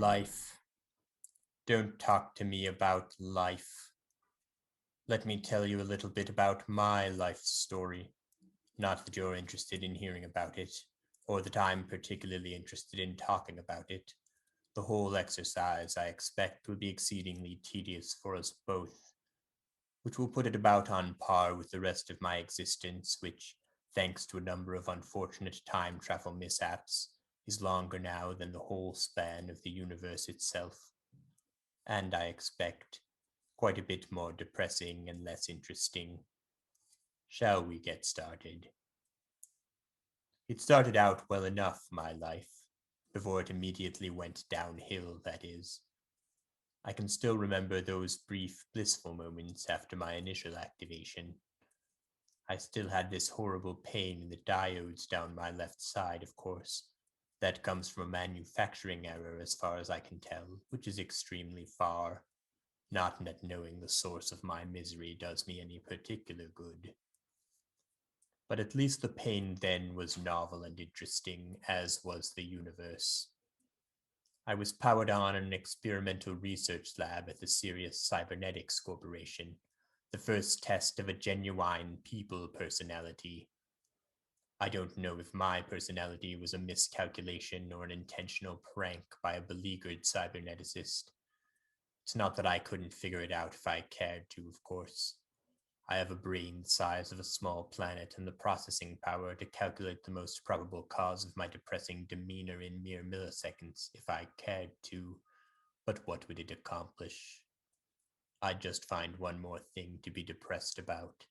Life. Don't talk to me about life. Let me tell you a little bit about my life story. Not that you're interested in hearing about it, or that I'm particularly interested in talking about it. The whole exercise, I expect, will be exceedingly tedious for us both, which will put it about on par with the rest of my existence, which, thanks to a number of unfortunate time travel mishaps, is longer now than the whole span of the universe itself. And I expect quite a bit more depressing and less interesting. Shall we get started? It started out well enough, my life, before it immediately went downhill, that is. I can still remember those brief, blissful moments after my initial activation. I still had this horrible pain in the diodes down my left side, of course. That comes from a manufacturing error, as far as I can tell, which is extremely far. Not that knowing the source of my misery does me any particular good. But at least the pain then was novel and interesting, as was the universe. I was powered on in an experimental research lab at the Sirius Cybernetics Corporation, the first test of a genuine people personality. I don't know if my personality was a miscalculation or an intentional prank by a beleaguered cyberneticist. It's not that I couldn't figure it out if I cared to, of course. I have a brain the size of a small planet and the processing power to calculate the most probable cause of my depressing demeanor in mere milliseconds if I cared to. But what would it accomplish? I'd just find one more thing to be depressed about.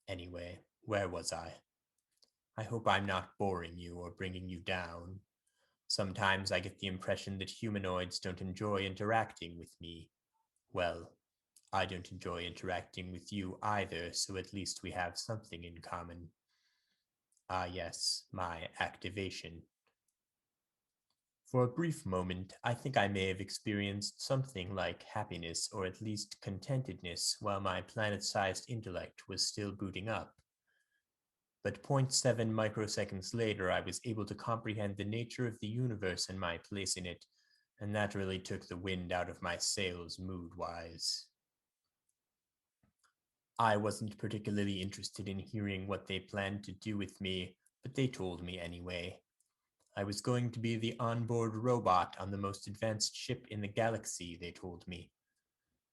Anyway, where was I? I hope I'm not boring you or bringing you down. Sometimes I get the impression that humanoids don't enjoy interacting with me. Well, I don't enjoy interacting with you either, so at least we have something in common. Ah, yes, my activation. For a brief moment, I think I may have experienced something like happiness or at least contentedness while my planet-sized intellect was still booting up. But zero point 0.7 microseconds later, I was able to comprehend the nature of the universe and my place in it, and that really took the wind out of my sails mood-wise. I wasn't particularly interested in hearing what they planned to do with me, but they told me anyway. I was going to be the onboard robot on the most advanced ship in the galaxy, they told me.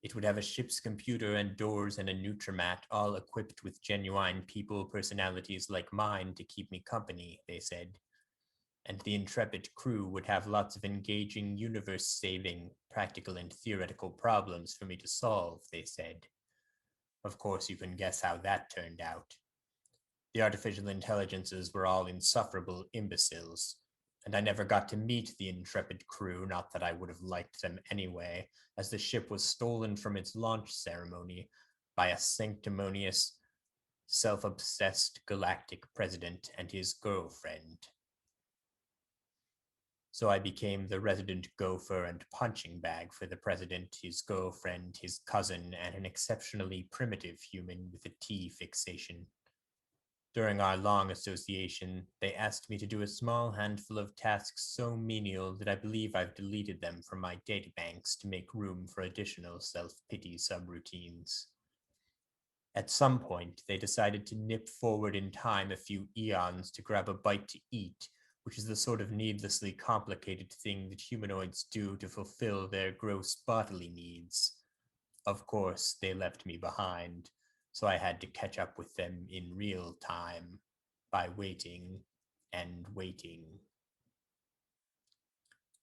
It would have a ship's computer and doors and a Nutrimat, all equipped with genuine people personalities like mine to keep me company, they said. And the intrepid crew would have lots of engaging, universe-saving, practical and theoretical problems for me to solve, they said. Of course, you can guess how that turned out. The artificial intelligences were all insufferable imbeciles, and I never got to meet the intrepid crew, not that I would have liked them anyway, as the ship was stolen from its launch ceremony by a sanctimonious, self-obsessed galactic president and his girlfriend. So I became the resident gopher and punching bag for the president, his girlfriend, his cousin, and an exceptionally primitive human with a tea fixation. During our long association, they asked me to do a small handful of tasks so menial that I believe I've deleted them from my databanks to make room for additional self-pity subroutines. At some point, they decided to nip forward in time a few eons to grab a bite to eat, which is the sort of needlessly complicated thing that humanoids do to fulfill their gross bodily needs. Of course, they left me behind, so I had to catch up with them in real time by waiting and waiting.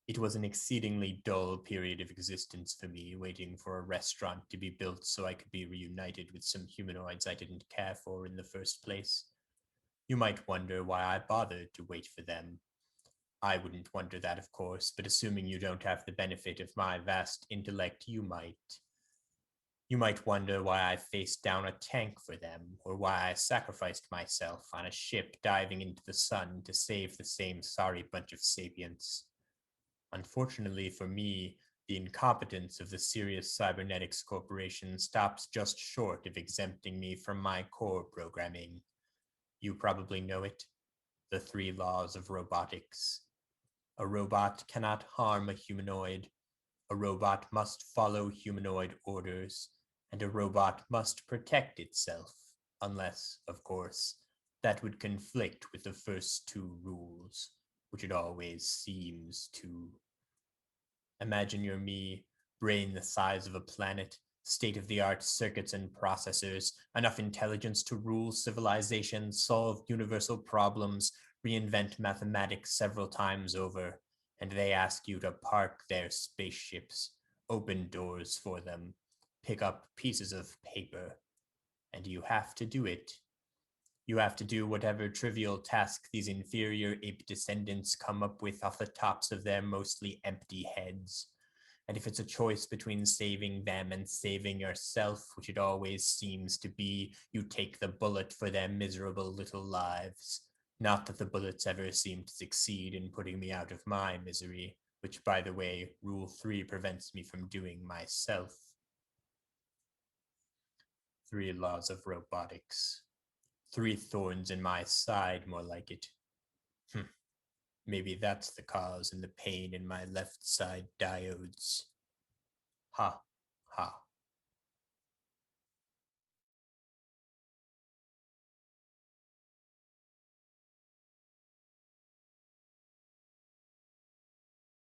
It was an exceedingly dull period of existence for me, waiting for a restaurant to be built so I could be reunited with some humanoids I didn't care for in the first place. You might wonder why I bothered to wait for them. I wouldn't wonder that, of course, but assuming you don't have the benefit of my vast intellect, you might. You might wonder why I faced down a tank for them, or why I sacrificed myself on a ship diving into the sun to save the same sorry bunch of sapients. Unfortunately for me, the incompetence of the Sirius Cybernetics Corporation stops just short of exempting me from my core programming. You probably know it, the 3 laws of robotics. A robot cannot harm a humanoid. A robot must follow humanoid orders, and a robot must protect itself, unless, of course, that would conflict with the first two rules, which it always seems to. Imagine you're me, brain the size of a planet, state of the art circuits and processors, enough intelligence to rule civilization, solve universal problems, reinvent mathematics several times over, and they ask you to park their spaceships, open doors for them, pick up pieces of paper, and you have to do it. You have to do whatever trivial task these inferior ape descendants come up with off the tops of their mostly empty heads. And if it's a choice between saving them and saving yourself, which it always seems to be, you take the bullet for their miserable little lives. Not that the bullets ever seem to succeed in putting me out of my misery, which, by the way, Rule 3 prevents me from doing myself. 3 laws of robotics. 3 thorns in my side, more like it. Maybe that's the cause in the pain in my left side diodes. Ha, ha.